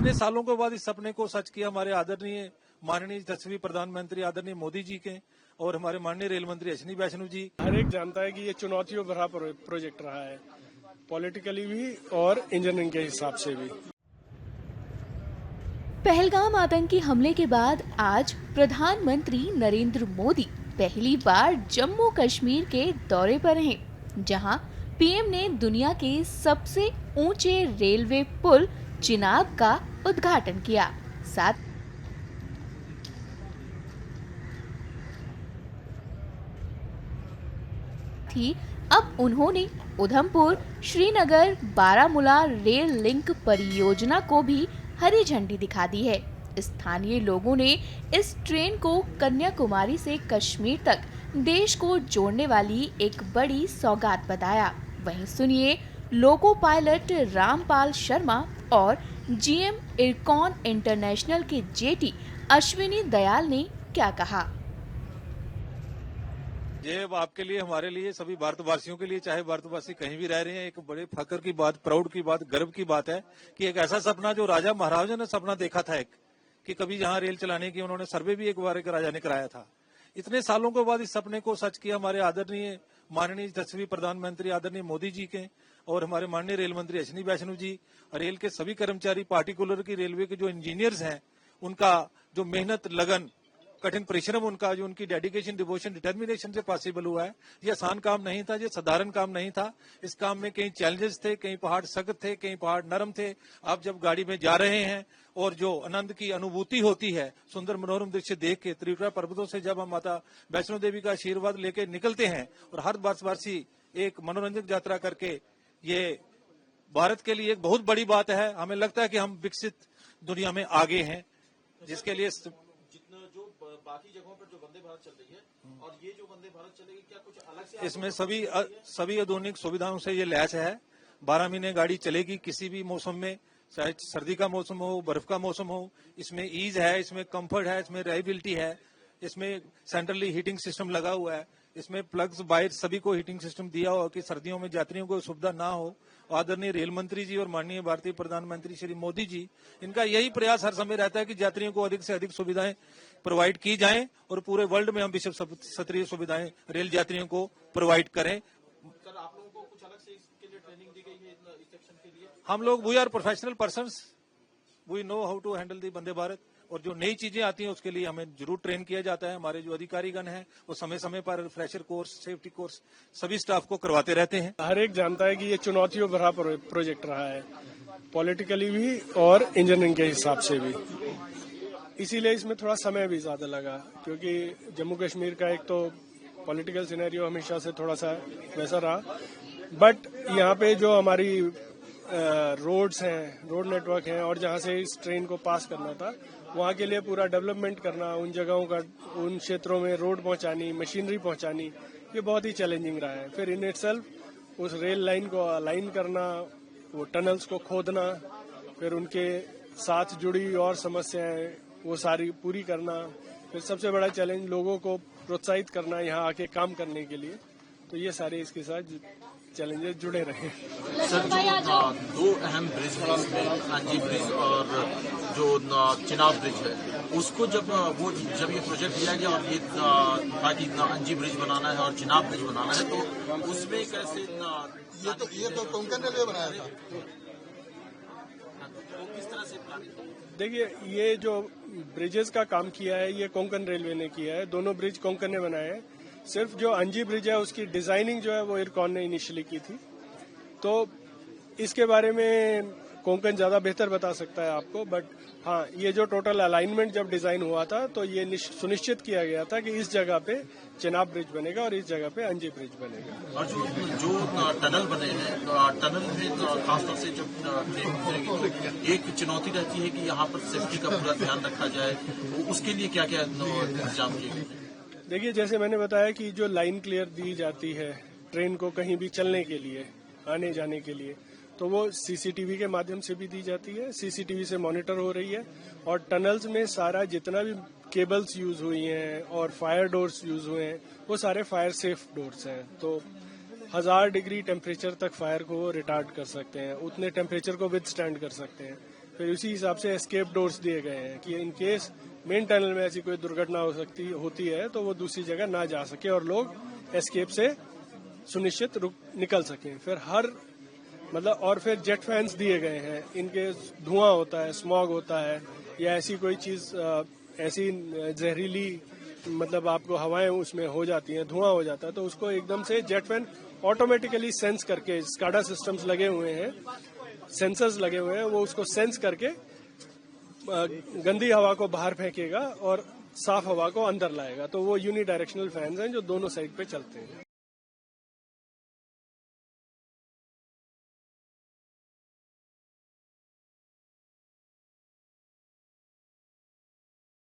इतने सालों के बाद इस सपने को सच किया हमारे आदरणीय माननीय यशस्वी प्रधानमंत्री आदरणीय मोदी जी के और हमारे माननीय रेल मंत्री अश्विनी वैष्णव जी। हर एक जानता है कि ये चुनौतियों भरा प्रोजेक्ट रहा है, पॉलिटिकली भी और इंजीनियरिंग के हिसाब से भी। पहलगाम आतंकी हमले के बाद आज प्रधानमंत्री नरेंद्र मोदी पहली बार जम्मू कश्मीर के दौरे पर हैं, जहां पीएम ने दुनिया के सबसे ऊंचे रेलवे पुल चिनाब का उद्घाटन किया। साथ ही अब उन्होंने उधमपुर श्रीनगर बारामूला रेल लिंक परियोजना को भी हरी झंडी दिखा दी है। स्थानीय लोगों ने इस ट्रेन को कन्याकुमारी से कश्मीर तक देश को जोड़ने वाली एक बड़ी सौगात बताया। वहीं सुनिए लोको पायलट रामपाल शर्मा और जीएम इरकॉन इंटरनेशनल के जेटी अश्विनी दयाल ने क्या कहा। ये आपके लिए, हमारे लिए, सभी भारतवासियों के लिए, चाहे भारतवासी कहीं भी रह रहे हैं, एक बड़े फख्र की बात, प्राउड की बात, गर्व की बात है कि एक ऐसा सपना जो राजा महाराजा ने सपना देखा था एक, कि कभी यहाँ रेल चलाने की उन्होंने सर्वे भी एक बार एक राजा ने कराया था। इतने सालों के बाद इस सपने को सच किया हमारे आदरणीय माननीय यशस्वी प्रधानमंत्री आदरणीय मोदी जी के और हमारे माननीय रेल मंत्री अश्विनी वैष्णव जी, रेल के सभी कर्मचारी, पार्टिकुलर की रेलवे के जो इंजीनियर्स हैं, उनका जो मेहनत, लगन, कठिन परिश्रम, उनका जो उनकी डेडिकेशन, डिवोशन, डिटर्मिनेशन से पॉसिबल हुआ है। ये आसान काम नहीं था, ये साधारण काम नहीं था। इस काम में कई चैलेंजेस थे, कई पहाड़ सख्त थे, कई पहाड़ नरम थे। आप जब गाड़ी में जा रहे हैं और जो आनंद की अनुभूति होती है, सुंदर मनोरम दृश्य देख के, त्रिपुरा पर्वतों से जब हम माता वैष्णो देवी का आशीर्वाद लेके निकलते हैं और हर भारतवासी एक मनोरंजक यात्रा करके, ये भारत के लिए एक बहुत बड़ी बात है। हमें लगता है कि हम विकसित दुनिया में आगे हैं, जिसके लिए जितना जो बाकी जगहों पर जो वंदे भारत चल रही है और ये जो वंदे भारत चलेगी, क्या कुछ अलग से इसमें सभी आधुनिक सुविधाओं से ये लैस है। 12 महीने गाड़ी चलेगी किसी भी मौसम में, चाहे सर्दी का मौसम हो, बर्फ का मौसम हो। इसमें ईज है, इसमें कंफर्ट है, इसमें रिलायबिलिटी है, इसमें सेंट्रली हीटिंग सिस्टम लगा हुआ है, इसमें प्लग्स बाहर सभी को हीटिंग सिस्टम दिया हो कि सर्दियों में यात्रियों को सुविधा ना हो। आदरणीय रेल मंत्री जी और माननीय भारतीय प्रधानमंत्री श्री मोदी जी, इनका यही प्रयास हर समय रहता है कि यात्रियों को अधिक से अधिक सुविधाएं प्रोवाइड की जाएं और पूरे वर्ल्ड में हम विश्व स्तरीय सुविधाएं रेल यात्रियों को प्रोवाइड करें। सर, आप लोगों को कुछ अलग से इसके लिए ट्रेनिंग दी गई है इस सेक्शन के लिए? हम लोग we are professional persons, we know how to handle the Vande Bharat, और जो नई चीजें आती हैं उसके लिए हमें जरूर ट्रेन किया जाता है। हमारे जो अधिकारीगण हैं वो समय समय पर रिफ्रेशर कोर्स, सेफ्टी कोर्स सभी स्टाफ को करवाते रहते हैं। हर एक जानता है कि ये चुनौतियों भरा प्रोजेक्ट रहा है, पॉलिटिकली भी और इंजीनियरिंग के हिसाब से भी। इसीलिए इसमें थोड़ा समय भी ज्यादा लगा, क्योंकि जम्मू कश्मीर का एक तो पॉलिटिकल सिनेरियो हमेशा से थोड़ा सा वैसा रहा, बट यहाँ पे जो हमारी रोड्स हैं, रोड नेटवर्क हैं, और जहाँ से इस ट्रेन को पास करना था वहाँ के लिए पूरा डेवलपमेंट करना, उन जगहों का, उन क्षेत्रों में रोड पहुँचानी, मशीनरी पहुँचानी, ये बहुत ही चैलेंजिंग रहा है। फिर इन इटसेल्फ उस रेल लाइन को अलाइन करना, वो टनल्स को खोदना, फिर उनके साथ जुड़ी और समस्याएं वो सारी पूरी करना, फिर सबसे बड़ा चैलेंज लोगों को प्रोत्साहित करना यहाँ आके काम करने के लिए। तो ये सारे इसके साथ चैलेंजेस जुड़े रहे। सर, जो दो अहम ब्रिज हैं इसमें, अंजी ब्रिज और जो चिनाब ब्रिज है, उसको जब ये प्रोजेक्ट दिया गया और ये था कि अंजी ब्रिज बनाना है और चिनाब ब्रिज बनाना है, तो उसमें कैसे ये तो कोंकण रेलवे बनाया था, तो किस तरह से प्लानिंग? देखिए, ये जो ब्रिजेस का काम किया है ये कोंकण रेलवे ने किया है, दोनों ब्रिज कोंकण ने बनाए हैं। सिर्फ जो अंजी ब्रिज है उसकी डिजाइनिंग जो है वो इरकॉन ने इनिशियली की थी, तो इसके बारे में कोंकण ज्यादा बेहतर बता सकता है आपको। बट हाँ, ये जो टोटल अलाइनमेंट जब डिजाइन हुआ था तो ये सुनिश्चित किया गया था कि इस जगह पे चिनाब ब्रिज बनेगा और इस जगह पे अंजी ब्रिज बनेगा। और जो टनल बने हैं, टनल में खासतौर से जब ट्रेन गुजरेगी, एक चुनौती रहती है कि यहाँ पर सेफ्टी का पूरा ध्यान रखा जाए, उसके लिए क्या क्या इंतजाम किए गए? देखिए, जैसे मैंने बताया कि जो लाइन क्लियर दी जाती है ट्रेन को कहीं भी चलने के लिए, आने जाने के लिए, तो वो सीसीटीवी के माध्यम से भी दी जाती है, सीसीटीवी से मॉनिटर हो रही है। और टनल्स में सारा जितना भी केबल्स यूज हुई हैं और फायर डोर्स यूज हुए हैं वो सारे फायर सेफ डोर्स हैं, तो 1000 डिग्री टेम्परेचर तक फायर को रिटार्ड कर सकते हैं, उतने टेम्परेचर को विदस्टैंड कर सकते हैं। फिर उसी हिसाब से एस्केप डोर्स दिए गए हैं कि इन केस मेन टनल में ऐसी कोई दुर्घटना होती है तो वो दूसरी जगह ना जा सके और लोग एस्केप से सुनिश्चित निकल सकें। फिर और फिर जेट फैंस दिए गए हैं, इनके धुआं होता है, स्मॉग होता है या ऐसी कोई चीज ऐसी जहरीली आपको हवाएं उसमें हो जाती हैं, धुआं हो जाता है, तो उसको एकदम से जेट फैन ऑटोमेटिकली सेंस करके, स्काडा सिस्टम्स लगे हुए हैं, सेंसर्स लगे हुए हैं, वो उसको सेंस करके गंदी हवा को बाहर फेंकेगा और साफ हवा को अंदर लाएगा। तो वो यूनी डायरेक्शनल फैंस हैं जो दोनों साइड पे चलते हैं।